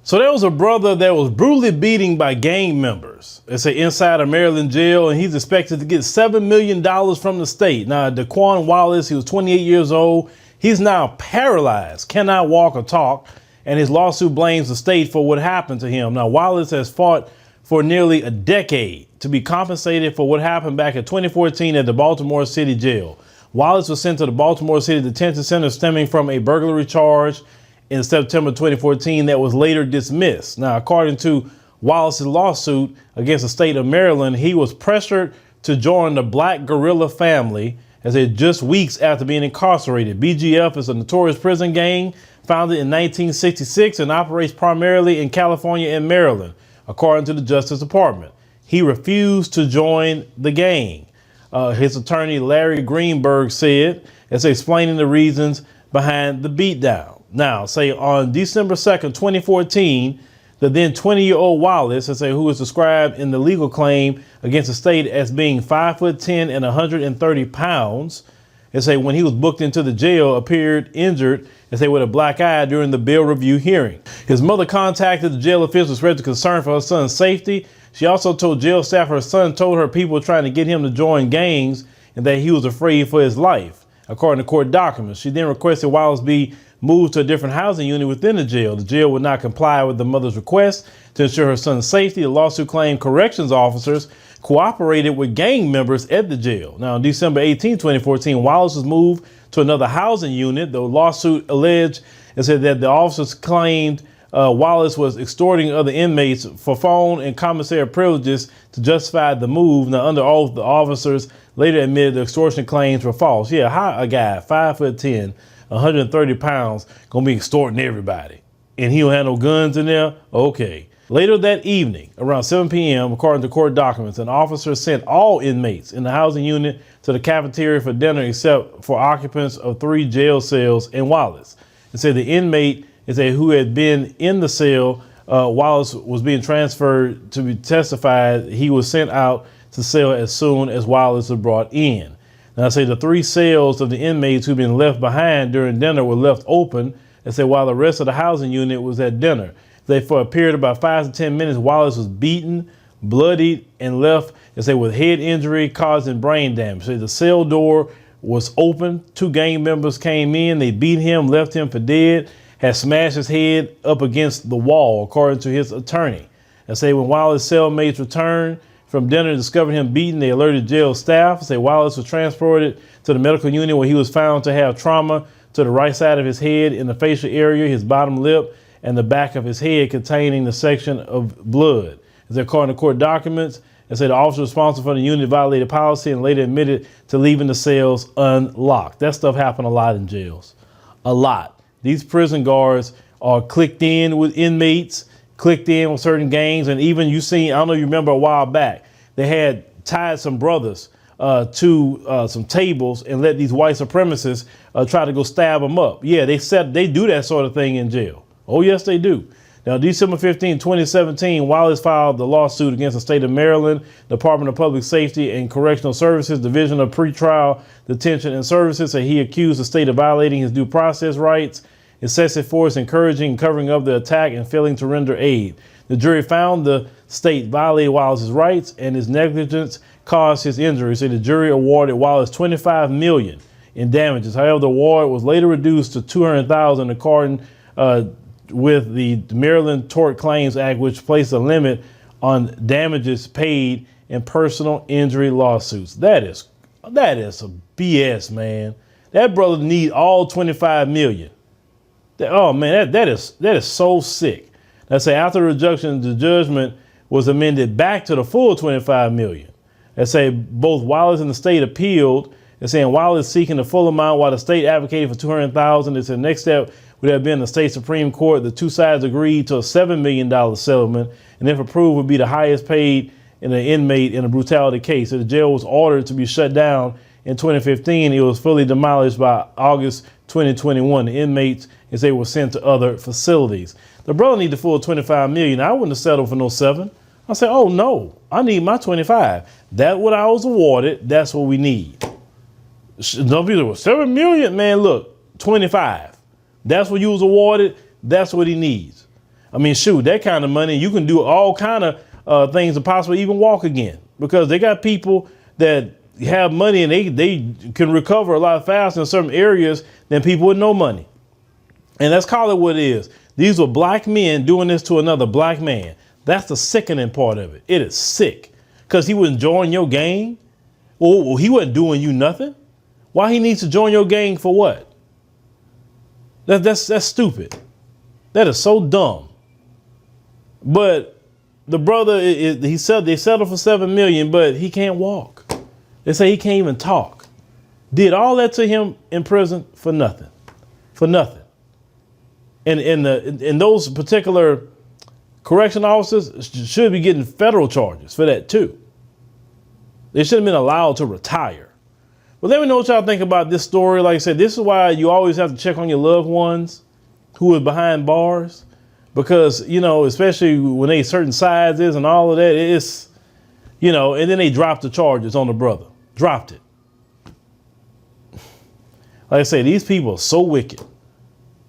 So there was a brother that was brutally beaten by gang members. They say inside a Maryland jail, and he's expected to get $7 million from the state. Now, Daquan Wallace, he was 28 years old. He's now paralyzed, cannot walk or talk, and his lawsuit blames the state for what happened to him. Now, Wallace has fought for nearly a decade to be compensated for what happened back in 2014 at the Baltimore City Jail. Wallace was sent to the Baltimore City Detention Center stemming from a burglary charge in September 2014 that was later dismissed. Now, according to Wallace's lawsuit against the state of Maryland, he was pressured to join the Black Guerilla Family as just weeks after being incarcerated. BGF is a notorious prison gang founded in 1966 and operates primarily in California and Maryland, according to the Justice Department. He refused to join the gang. His attorney, Larry Greenberg, said, as explaining the reasons behind the beatdown. Now, say on December 2nd, 2014, the then 20-year-old Wallace, who was described in the legal claim against the state as being 5'10" and 130 pounds, when he was booked into the jail, appeared injured, with a black eye during the bail review hearing. His mother contacted the jail officials expressing concern for her son's safety. She also told jail staff her son told her people trying to get him to join gangs and that he was afraid for his life, according to court documents. She then requested Wallace be moved to a different housing unit within the jail. The jail would not comply with the mother's request to ensure her son's safety. The lawsuit claimed corrections officers cooperated with gang members at the jail. Now, on December 18, 2014, Wallace was moved to another housing unit. The lawsuit alleged that the officers claimed Wallace was extorting other inmates for phone and commissary privileges to justify the move. Now, under oath, the officers later admitted the extortion claims were false. Yeah, how a guy 5'10", 130 pounds gonna be extorting everybody, and he don't have no guns in there? Okay. Later that evening, around 7 p.m., according to court documents, an officer sent all inmates in the housing unit to the cafeteria for dinner except for occupants of 3 jail cells and Wallace. It said the inmate who had been in the cell, Wallace was being transferred to be testified. He was sent out to cell as soon as Wallace was brought in. Now, the 3 cells of the inmates who'd been left behind during dinner were left open, while the rest of the housing unit was at dinner. For a period of about 5 to 10 minutes, Wallace was beaten, bloodied, and left, with head injury causing brain damage. The cell door was open. 2 gang members came in. They beat him, left him for dead, had smashed his head up against the wall, according to his attorney. When Wallace's cellmates returned from dinner and discovered him beaten, they alerted jail staff. Wallace was transported to the medical unit where he was found to have trauma to the right side of his head in the facial area, his bottom lip, and the back of his head containing the section of blood. According to court documents, the officer responsible for the unit violated policy and later admitted to leaving the cells unlocked. That stuff happened a lot in jails. A lot. These prison guards are clicked in with inmates, clicked in with certain gangs, and even I don't know if you remember a while back, they had tied some brothers to some tables and let these white supremacists try to go stab them up. Yeah, they do that sort of thing in jail. Oh, yes, they do. Now, December 15, 2017, Wallace filed the lawsuit against the state of Maryland, Department of Public Safety and Correctional Services, Division of Pretrial Detention and Services. He accused the state of violating his due process rights, excessive force, encouraging and covering up the attack, and failing to render aid. The jury found the state violated Wallace's rights and his negligence caused his injury. The jury awarded Wallace $25 million in damages. However, the award was later reduced to $200,000 according with the Maryland Tort Claims Act, which placed a limit on damages paid in personal injury lawsuits. That is some BS, man. That brother need all $25 million. Oh man, that is so sick. After the reduction, the judgment was amended back to the full $25 million. Both Wallace and the state appealed. Wallace seeking the full amount while the state advocated for $200,000. The next step would have been the state Supreme Court. The 2 sides agreed to a $7 million settlement, and if approved, would be the highest paid in an inmate in a brutality case. The jail was ordered to be shut down in 2015. It was fully demolished by August 2021. The inmates, were sent to other facilities. The brother need the full $25 million. I wouldn't have settled for no 7. I said, oh no, I need my 25. That's what I was awarded. That's what we need. Don't be like, $7 million, man. Look, 25. That's what you was awarded. That's what he needs. I mean, shoot, that kind of money, you can do all kind of things to possibly even walk again, because they got people that have money and they can recover a lot faster in certain areas than people with no money. And let's call it what it is. These were black men doing this to another black man. That's the sickening part of it. It is sick, because he was enjoying your gang. Well, he wasn't doing you nothing. Why he needs to join your gang for what? That's stupid. That is so dumb. But the brother, they settled for 7 million, but he can't walk. They say he can't even talk. Did all that to him in prison for nothing. For nothing. And those particular correction officers should be getting federal charges for that too. They should have been allowed to retire. But let me know what y'all think about this story. Like I said, this is why you always have to check on your loved ones who are behind bars, because, you know, especially when they certain sizes and all of that, it's, you know, and then they dropped the charges on the brother. Dropped it. Like I say, these people are so wicked.